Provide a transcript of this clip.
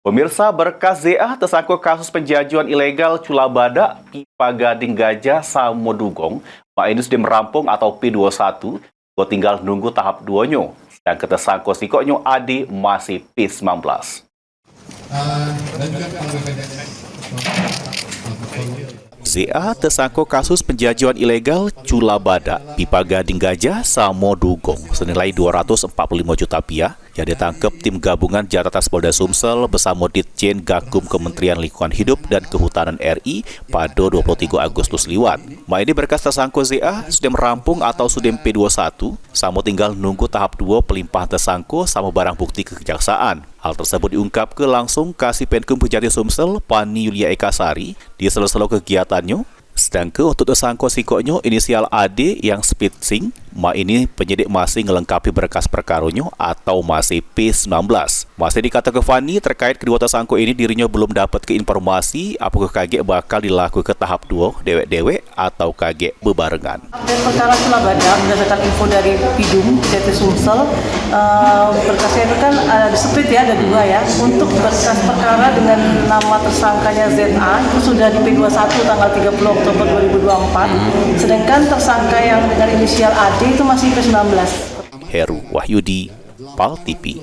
Pemirsa, berkas ZA tersangkut kasus penjajuan ilegal Cula Badak, Pipa Gading Gajah, Samodugong, Mak ini sudah merampung atau P21, gua tinggal nunggu tahap 2-nya. Sedangkan tersangkut sikoknya Adi masih P19. ZA tersangkut kasus penjajuan ilegal Cula Badak, Pipa Gading Gajah, Samodugong senilai Rp245 juta yang ditangkap tim gabungan Jaratas Polda Sumsel bersama Ditjen Gakum Kementerian Lingkungan Hidup dan Kehutanan RI pada 23 Agustus liwat. Ini berkas tersangkut ZA sudah merampung atau sudah P21, sama tinggal nunggu tahap 2 pelimpahan tersangkut sama barang bukti ke kejaksaan. Hal tersebut diungkap ke langsung Kasih Penkum Kejati Sumsel, Pani Yulia Ekasari, di sela-sela kegiatannya. Sedangkan untuk tersangkut sikoknya inisial AD yang spitsing, ini penyidik masih melengkapi berkas perkaronya atau masih P19. Masih dikatakan Fani terkait kedua tersangkut ini dirinya belum dapat ke informasi apakah kaget bakal dilakukan ke tahap 2 dewek-dewek atau kaget bebarengan. Update perkara Cula Badak berdasarkan info dari Pidum Kejati Sumsel, berkasnya itu kan ada split ya, ada dua ya. Untuk berkas perkara dengan nama tersangkanya ZA itu sudah di P21 tanggal 30 Oktober 2024, sedangkan tersangka yang dengan inisial AD itu masih P19. Heru Wahyudi, PAL TV.